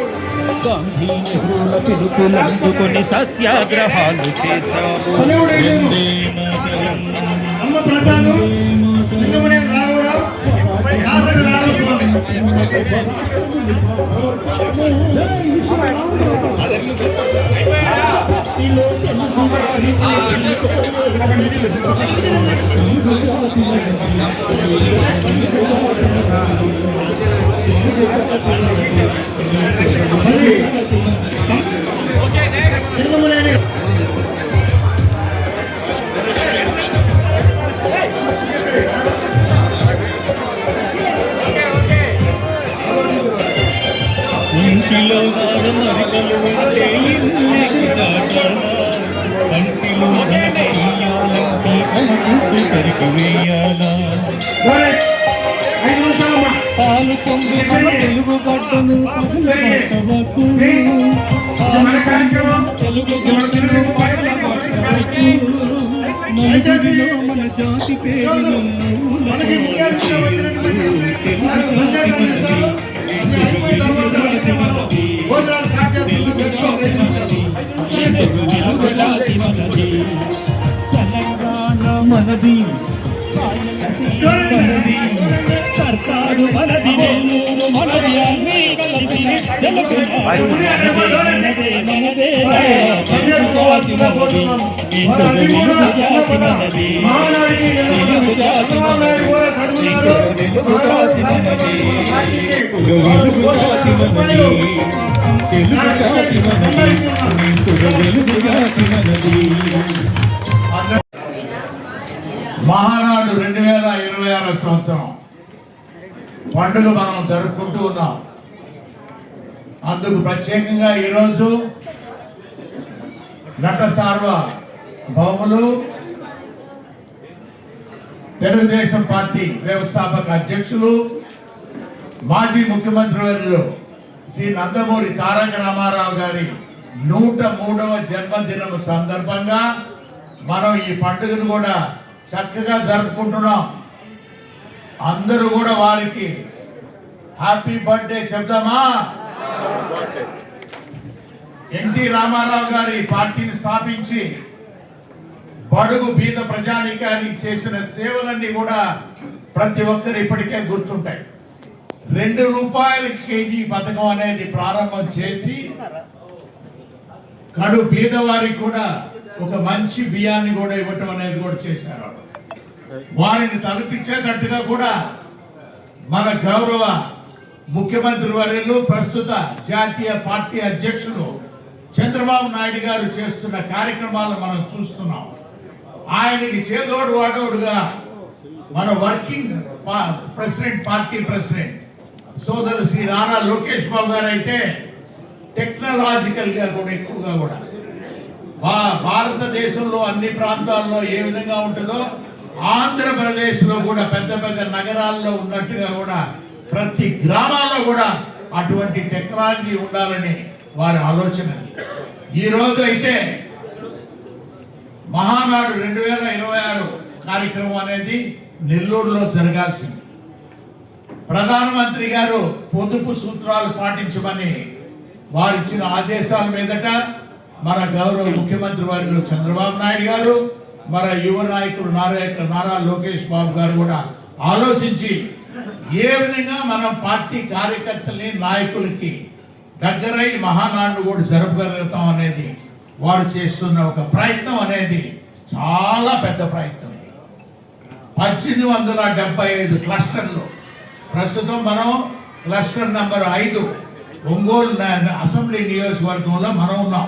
గాంధీ నెహ్రూల పిలుపులందుకొని సత్యాగ్రహాలు చేశాము. రావు జాతిలో తెలుగు వారి ఇంటిలో మరికలు ఉంటే ఇల్లేకి చాటాలా కంటిలో వెయ్యాలంటే కనుకుంటూ కరికి వేయాలా పాలు పొంగు తెలుగు గడ్డను పగల పట్టవకు తెలుగు గడ్డను పగల పట్టవకు నలుగురిలో మన జాతి పేరు తెలంగాణ మనది సర్కారు మనది నెల్లూరు మనది అన్నీ కలిసి తెలుగు మనదే మనదే జాతి మనది తెలుగు జాతి మనది తెలుగు జాతి మనది తెలుగు జాతి మనది తెలుగు జాతి మనది తెలుగు జాతి మనది తెలుగు జాతి మనది. మహానాడు 2026 సంవత్సరం పండుగ మనం జరుపుకుంటూ ఉన్నాం. అందుకు ప్రత్యేకంగా ఈరోజు నట సార్వభౌములు తెలుగుదేశం పార్టీ వ్యవస్థాపక అధ్యక్షులు మాజీ ముఖ్యమంత్రి వర్యులు శ్రీ నందమూరి తారక రామారావు గారి 103వ జన్మదినం సందర్భంగా మనం ఈ పండుగను కూడా చక్కగా జరుపుకుంటున్నాం. అందరూ కూడా వారికి హ్యాపీ బర్త్డే చెప్దామా? ఎన్టీ రామారావు గారి పార్టీని స్థాపించి బడుగు బీద ప్రజానీకానికి చేసిన సేవలన్నీ కూడా ప్రతి ఒక్కరు ఇప్పటికే గుర్తుంటాయి. 2 రూపాయల కేజీ పథకం అనేది ప్రారంభం చేసి కడు బీదవారికి కూడా ఒక మంచి బియ్యాన్ని కూడా ఇవ్వటం అనేది కూడా చేశారు. వారిని తలపించేటట్టుగా కూడా మన గౌరవ ముఖ్యమంత్రి వర్యులు ప్రస్తుత జాతీయ పార్టీ అధ్యక్షులు చంద్రబాబు నాయుడు గారు చేస్తున్న కార్యక్రమాలు మనం చూస్తున్నాం. ఆయనకి చేదోడు వాడోడుగా మన వర్కింగ్ ప్రెసిడెంట్ పార్టీ ప్రెసిడెంట్ సోదరు శ్రీ నారా లోకేష్ బాబు గారు అయితే టెక్నాలజికల్ గా కూడా ఎక్కువగా కూడా భారతదేశంలో అన్ని ప్రాంతాల్లో ఏ విధంగా ఉంటుందో ఆంధ్రప్రదేశ్లో కూడా పెద్ద పెద్ద నగరాల్లో ఉన్నట్టుగా కూడా ప్రతి గ్రామాల్లో కూడా అటువంటి టెక్నాలజీ ఉండాలని వారి ఆలోచన. ఈరోజు అయితే మహానాడు 2026 కార్యక్రమం అనేది నెల్లూరులో జరగాల్సింది. ప్రధానమంత్రి గారు పొదుపు సూత్రాలు పాటించమని వారిచ్చిన ఆదేశాల మీదట మన గౌరవ ముఖ్యమంత్రి వర్యులు చంద్రబాబు నాయుడు గారు, మన యువ నాయకుడు నారా లోకేష్ బాబు గారు కూడా ఆలోచించి ఏ విధంగా మనం పార్టీ కార్యకర్తల్ని నాయకులకి దగ్గరై మహానాడు కూడా జరపగలుగుతాం అనేది వారు చేస్తున్న ఒక ప్రయత్నం అనేది చాలా పెద్ద ప్రయత్నం. 1875 క్లస్టర్లు ప్రస్తుతం మనం క్లస్టర్ నెంబర్ 5 ఒంగోలు అసెంబ్లీ నియోజకవర్గంలో మనం ఉన్నాం.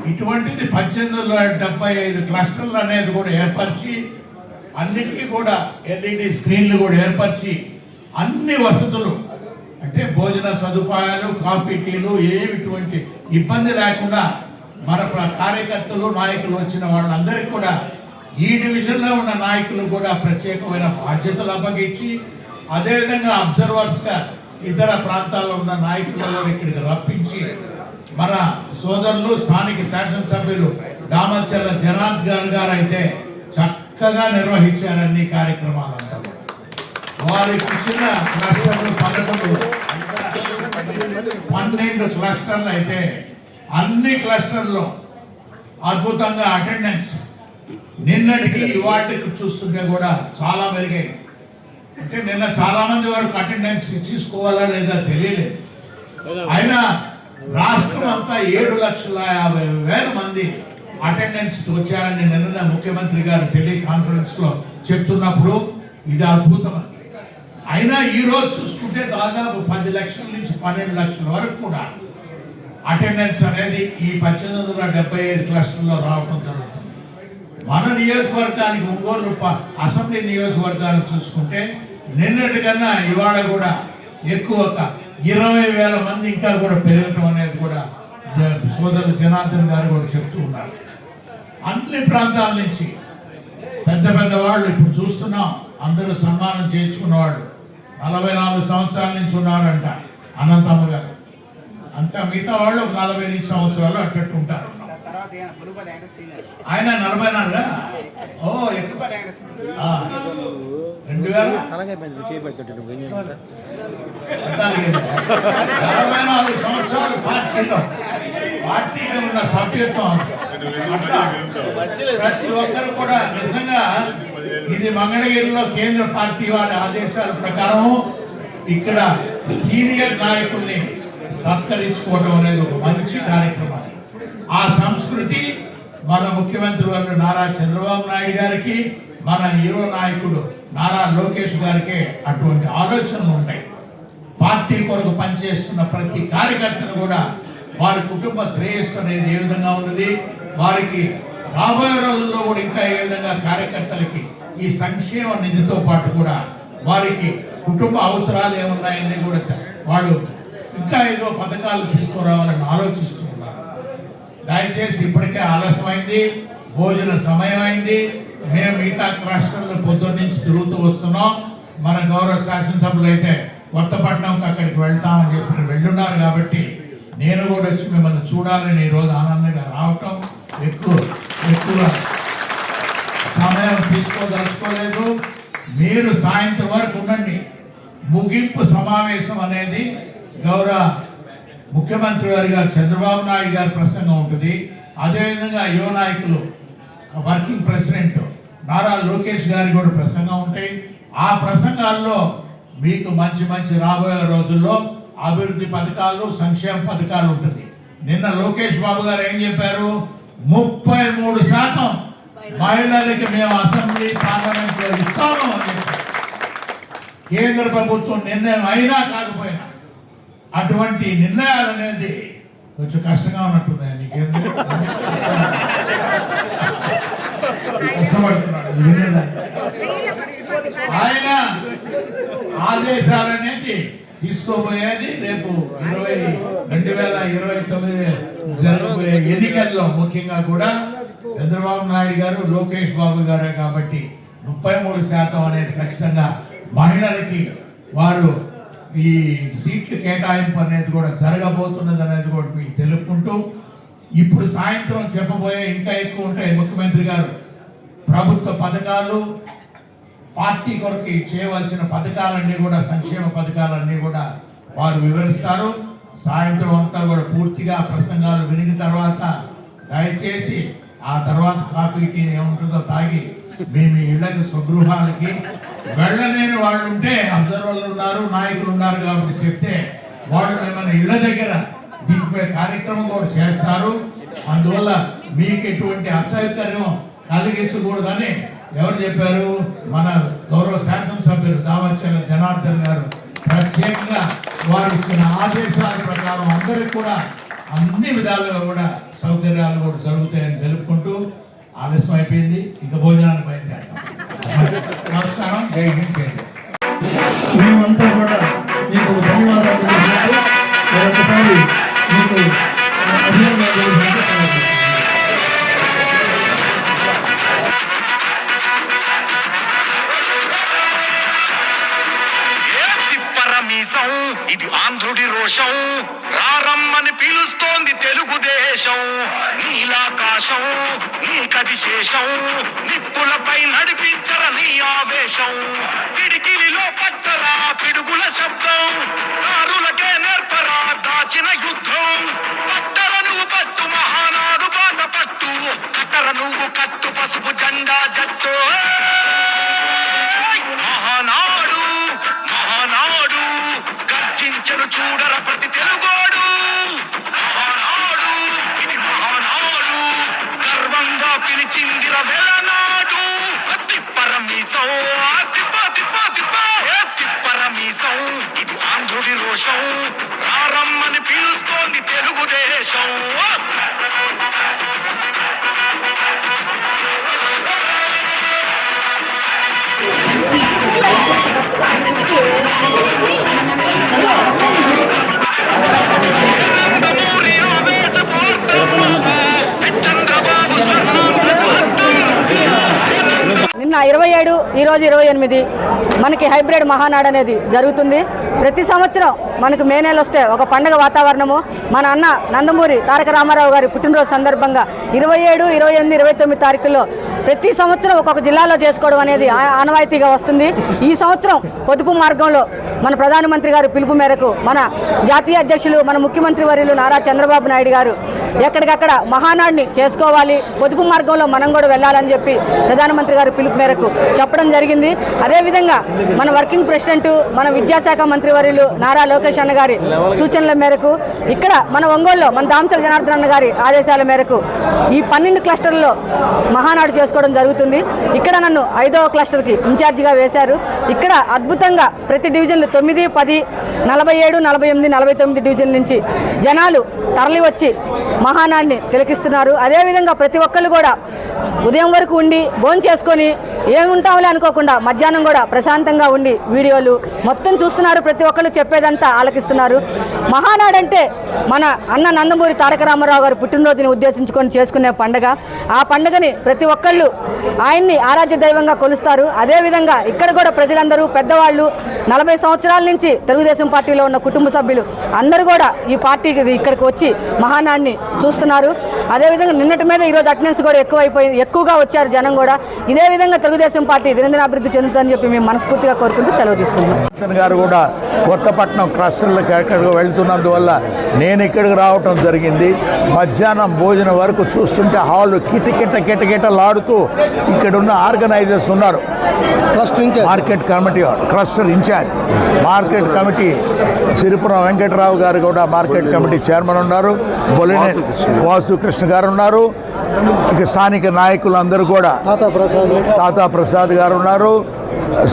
ఇటువంటిది 1875 క్లస్టర్లు అనేది కూడా ఏర్పరిచి అన్నిటికీ కూడా LED స్క్రీన్లు కూడా ఏర్పరిచి అన్ని వసతులు అంటే భోజన సదుపాయాలు, కాఫీ, టీలు ఏమిటువంటి ఇబ్బంది లేకుండా మన కార్యకర్తలు నాయకులు వచ్చిన వాళ్ళందరికీ కూడా ఈ డివిజన్లో ఉన్న నాయకులు కూడా ప్రత్యేకమైన బాధ్యతలు అప్పగించి అదేవిధంగా అబ్జర్వర్స్గా ఇతర ప్రాంతాల్లో ఉన్న నాయకులను ఇక్కడికి రప్పించి మన సోదరులు స్థానిక శాసనసభ్యులు దామచర్ల జనార్దన్ గారు అయితే చక్కగా నిర్వహించారన్ని కార్యక్రమాలు అంటారు. వారికి ఇచ్చిన క్లస్టర్లు 12 క్లస్టర్లు అయితే అన్ని క్లస్టర్లో అద్భుతంగా అటెండెన్స్ నిన్నటికి వాటికి చూస్తుంటే కూడా చాలా మెరుగాయి. అంటే నిన్న చాలా మంది వరకు అటెండెన్స్ తీసుకోవాలా లేదా తెలియలేదు. అయినా రాష్ట్రం అంతా 7,50,000 మంది అటెండెన్స్ వచ్చారని నిన్న ముఖ్యమంత్రి గారు టెలికాన్ఫరెన్స్ లో చెప్తున్నప్పుడు ఇది అద్భుతం. అయినా ఈ రోజు చూసుకుంటే దాదాపు 10 లక్షల నుంచి 12 లక్షల వరకు కూడా అటెండెన్స్ అనేది ఈ 1875 క్లస్టర్లో రావడం జరుగుతుంది. మన నియోజకవర్గానికి ఒంగోలు అసెంబ్లీ నియోజకవర్గాన్ని చూసుకుంటే నిన్నటి కన్నా ఇవాళ కూడా ఎక్కువ 20,000 మంది ఇంకా కూడా పెరగటం అనేది కూడా సోదరులు జనార్దన్ గారు కూడా చెప్తూ ఉన్నారు. అన్ని ప్రాంతాల నుంచి పెద్ద పెద్ద వాళ్ళు ఇప్పుడు చూస్తున్నాం, అందరూ సన్మానం చేయించుకున్న వాళ్ళు 44 సంవత్సరాల నుంచి ఉన్నారంట అనంతమ్మ గారు. అంతా మిగతా వాళ్ళు 48 సంవత్సరాలు అట్టట్టు ఉంటారు. ఆయన 44గా ఎక్కువ 44 సంవత్సరాలు పార్టీలో ఉన్న సభ్యత్వం. ప్రతి ఒక్కరు కూడా నిజంగా ఇది మంగళగిరిలో కేంద్ర పార్టీ వారి ఆదేశాల ప్రకారం ఇక్కడ సీనియర్ నాయకుల్ని సత్కరించుకోవడం అనేది ఒక మంచి కార్యక్రమం. ఆ సంస్కృతి మన ముఖ్యమంత్రి వారు నారా చంద్రబాబు నాయుడు గారికి, మన హీరో నాయకుడు నారా లోకేష్ గారికి అటువంటి ఆలోచనలు ఉంటాయి. పార్టీ కొరకు పనిచేస్తున్న ప్రతి కార్యకర్తను కూడా వారి కుటుంబ శ్రేయస్సు అనేది ఏ విధంగా ఉన్నది, వారికి రాబోయే రోజుల్లో కూడా ఇంకా ఏ విధంగా కార్యకర్తలకి ఈ సంక్షేమ నిధితో పాటు కూడా వారికి కుటుంబ అవసరాలు ఏమున్నాయని కూడా వాడు ఇంకా ఏదో పథకాలు తీసుకురావాలని ఆలోచిస్తూ ఉన్నారు. దయచేసి ఇప్పటికే ఆలస్యమైంది, భోజన సమయం అయింది. మేము మిగతా రాష్ట్రాల్లో పొద్దున్న నుంచి తిరుగుతూ వస్తున్నాం. మన గౌరవ శాసనసభ్యులు అయితే కొత్తపట్నంకి అక్కడికి వెళ్తామని చెప్పి వెళ్ళున్నారు. కాబట్టి నేను కూడా వచ్చి మిమ్మల్ని చూడాలని ఈరోజు ఆనందంగా రావటం, ఎక్కువ సమయం తీసుకోదలుచుకోలేదు. మీరు సాయంత్రం వరకు ఉండండి. ముగింపు సమావేశం అనేది గౌరవ ముఖ్యమంత్రి గారు చంద్రబాబు నాయుడు గారి ప్రసంగం ఉంటుంది. అదేవిధంగా యువ నాయకులు వర్కింగ్ ప్రెసిడెంట్ నారా లోకేష్ గారి కూడా ప్రసంగం ఉంటాయి. ఆ ప్రసంగాల్లో మీకు మంచి మంచి రాబోయే రోజుల్లో అభివృద్ధి పథకాలు, సంక్షేమ పథకాలు ఉంటుంది. నిన్న లోకేష్ బాబు గారు ఏం చెప్పారు? 33% మహిళలకి మేము అసెంబ్లీ పార్లమెంట్ లో ఇస్తాము అని చెప్పారు. కేంద్ర ప్రభుత్వం నిర్ణయం అయినా కాకపోయినా అటువంటి నిర్ణయాలు అనేది కొంచెం కష్టంగా ఉన్నట్టుంది. ఆయన ఆదేశాలనేది తీసుకోబోయేది రేపు 2029 జరగబోయే ఎన్నికల్లో ముఖ్యంగా కూడా చంద్రబాబు నాయుడు గారు, లోకేష్ బాబు గారే కాబట్టి 33% అనేది ఖచ్చితంగా మహిళలకి వారు ఈ సీట్లు కేటాయింపు అనేది కూడా జరగబోతున్నది అనేది కూడా మీకు తెలుపుకుంటూ, ఇప్పుడు సాయంత్రం చెప్పబోయే ఇంకా ఎక్కువ ఉంటాయి. ముఖ్యమంత్రి గారు ప్రభుత్వ పథకాలు, పార్టీ కొరకు చేయవలసిన పథకాలన్నీ కూడా, సంక్షేమ పథకాలన్నీ కూడా వారు వివరిస్తారు. సాయంత్రం అంతా కూడా పూర్తిగా ప్రసంగాలు వినిన తర్వాత దయచేసి ఆ తర్వాత కాఫీ టీ ఏముంటుందో తాగి మీ ఇళ్ళకి స్వగృహాలకి వెళ్ళలేని వాళ్ళు ఉంటే అబ్జర్వర్లు ఉన్నారు, నాయకులు ఉన్నారు కాబట్టి చెప్తే వాళ్ళు ఏమైనా ఇళ్ళ దగ్గర దిగిపోయే కార్యక్రమం కూడా చేస్తారు. అందువల్ల మీకు ఎటువంటి అసౌకర్యం కలిగించకూడదని ఎవరు చెప్పారు? మన గౌరవ శాసనసభ్యులు దామచర్ల జనార్దన్ గారు ప్రత్యేకంగా వారు ఇచ్చిన ఆదేశాల ప్రకారం అందరికి కూడా అన్ని విధాలుగా కూడా సౌకర్యాలు కూడా జరుగుతాయని తెలుపుకుంటూ ఆలస్యం అయిపోయింది. ఇంకా భోజనాన్ని బయలుదేరడం. నమస్కారం. జై హింద్. జై హింద్. మేమంతా కూడా మీకు ధన్యవాదాలు మరొకసారి మీకు ఇది ఆంధ్రుడి రోషం, రారమ్మని పిలుస్తోంది తెలుగుదేశం. నీలాకాశం నీకది శేషం, నిప్పులపై నడిపించర నీ ఆవేశం. పిడికిలిలో పట్టరా పిడుగుల శబ్దం, దారులకే నేర్పరా దాచిన యుద్ధం. పట్టర నువ్వు పట్టు మహానాడు బాట పట్టు, కట్టర నువ్వు కట్టు పసుపు జెండా జట్టు. మహానాడు మహానాడు గర్జించను చూడర ప్రతి తెలుగోడు. ఇది ఆంధ్రుడి రోషం రారమ్మని పిలుస్తోంది తెలుగుదేశం. నందమూరి చంద్రబాబు నిన్న 27, ఈరోజు 28 మనకి హైబ్రిడ్ మహానాడు అనేది జరుగుతుంది. ప్రతి సంవత్సరం మనకు మే నెల వస్తే ఒక పండుగ వాతావరణము. మన అన్న నందమూరి తారక రామారావు గారి పుట్టినరోజు సందర్భంగా 27, 28, 29 తారీఖుల్లో ప్రతి సంవత్సరం ఒక్కొక్క జిల్లాలో చేసుకోవడం అనేది ఆనవాయితీగా వస్తుంది. ఈ సంవత్సరం పొదుపు మార్గంలో మన ప్రధానమంత్రి గారి పిలుపు మేరకు మన జాతీయ అధ్యక్షులు మన ముఖ్యమంత్రి వర్యులు నారా చంద్రబాబు నాయుడు గారు ఎక్కడికక్కడ మహానాడిని చేసుకోవాలి, పొదుపు మార్గంలో మనం కూడా వెళ్ళాలని చెప్పి ప్రధానమంత్రి గారి పిలుపు మేరకు చెప్పడం జరిగింది. అదేవిధంగా మన వర్కింగ్ ప్రెసిడెంట్ మన విద్యాశాఖ మంత్రి వర్యులు నారా లోకేష్ అన్న గారి సూచనల మేరకు ఇక్కడ మన ఒంగోలులో మన దామచర్ల జనార్దన్ అన్న గారి ఆదేశాల మేరకు ఈ 12 క్లస్టర్లలో మహానాడు చేసుకోవడం జరుగుతుంది. ఇక్కడ నన్ను 5వ క్లస్టర్కి ఇన్ఛార్జిగా వేశారు. ఇక్కడ అద్భుతంగా ప్రతి డివిజన్లు 9, 10, 47, 48, 49 డివిజన్ల నుంచి జనాలు తరలి వచ్చి మహానాడిని తిలకిస్తున్నారు. అదేవిధంగా ప్రతి ఒక్కళ్ళు కూడా ఉదయం వరకు ఉండి భోజనం చేసుకొని ఏముంటాంలే అనుకోకుండా మధ్యాహ్నం కూడా ప్రశాంతంగా ఉండి వీడియోలు మొత్తం చూస్తున్నారు. ప్రతి ఒక్కళ్ళు చెప్పేదంతా ఆలకిస్తున్నారు. మహానాడు అంటే మన అన్న నందమూరి తారక రామారావు గారు పుట్టినరోజుని ఉద్దేశించుకొని చేసుకునే పండుగ. ఆ పండుగని ప్రతి ఒక్కళ్ళు ఆయన్ని ఆరాధ్య దైవంగా కొలుస్తారు. అదేవిధంగా ఇక్కడ కూడా ప్రజలందరూ పెద్దవాళ్ళు 40 సంవత్సరాల నుంచి తెలుగుదేశం పార్టీలో ఉన్న కుటుంబ సభ్యులు అందరూ కూడా ఈ పార్టీకి ఇక్కడికి వచ్చి మహానాడిని చూస్తున్నారు. అదేవిధంగా నిన్నటి మీద ఈరోజు అటెండెన్స్ కూడా ఎక్కువగా వచ్చారు జనం కూడా. ఇదే విధంగా తెలుగుదేశం పార్టీ దినదిన అభివృద్ధి చెందుతుందని చెప్పి మేము మనస్ఫూర్తిగా కోరుకుంటూ సెలవు తీసుకుంటున్నాం. గారు కూడా కొత్తపట్నం క్లస్టర్లకు ఎక్కడికి వెళ్తున్నందువల్ల నేను ఇక్కడికి రావటం జరిగింది. మధ్యాహ్నం భోజనం వరకు చూస్తుంటే హాలు కిటకిటలాడుతూ ఇక్కడున్న ఆర్గనైజర్స్ ఉన్నారు. Market committee cluster incharge market committee Siripuram Venkatarao గారు కూడా మార్కెట్ కమిటీ చైర్మన్ ఉన్నారు. బొలినే వాసుకృష్ణ గారు ఉన్నారు. ఇక స్థానిక నాయకులు అందరూ కూడా తాతా ప్రసాద్ గారు ఉన్నారు.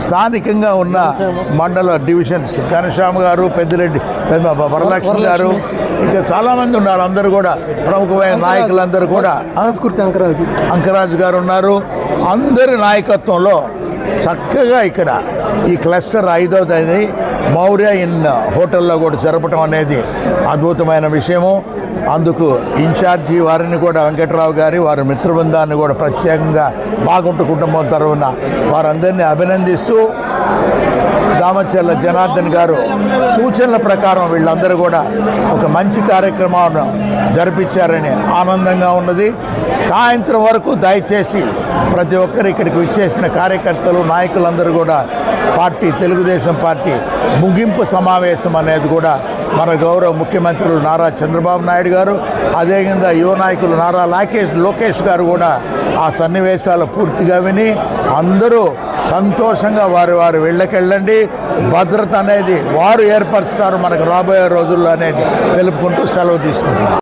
స్థానికంగా ఉన్న మండల డివిజన్స్ ఘనశ్యామ గారు, పెద్దిరెడ్డి వరలక్ష్మి గారు, ఇంకా చాలామంది ఉన్నారు. అందరూ కూడా ప్రముఖమైన నాయకులందరూ కూడా అంకరాజు గారు ఉన్నారు. అందరి నాయకత్వంలో చక్కగా ఇక్కడ ఈ క్లస్టర్ 5వది మౌర్య ఇన్ హోటల్లో కూడా జరపడం అనేది అద్భుతమైన విషయము. అందుకు ఇన్ఛార్జి వారిని కూడా వెంకట్రావు గారి వారి మిత్రబృందాన్ని కూడా ప్రత్యేకంగా బాగుంటు కుటుంబం తరఫున వారందరినీ అభినందిస్తూ దామచర్ల జనార్దన్ గారు సూచనల ప్రకారం వీళ్ళందరూ కూడా ఒక మంచి కార్యక్రమాన్ని జరిపించారని ఆనందంగా ఉన్నది. సాయంత్రం వరకు దయచేసి ప్రతి ఒక్కరు ఇక్కడికి విచ్చేసిన కార్యకర్తలు నాయకులందరూ కూడా తెలుగుదేశం పార్టీ ముగింపు సమావేశం అనేది కూడా మన గౌరవ ముఖ్యమంత్రులు నారా చంద్రబాబు నాయుడు గారు, అదేవిధంగా యువ నాయకులు నారా లోకేష్ గారు కూడా ఆ సన్నివేశాలు పూర్తిగా విని అందరూ సంతోషంగా వారి వెళ్ళకెళ్ళండి. భద్రత అనేది వారు ఏర్పరుస్తారు మనకు రాబోయే రోజుల్లో అనేది తెలుపుకుంటూ సెలవు తీసుకుంటున్నాం.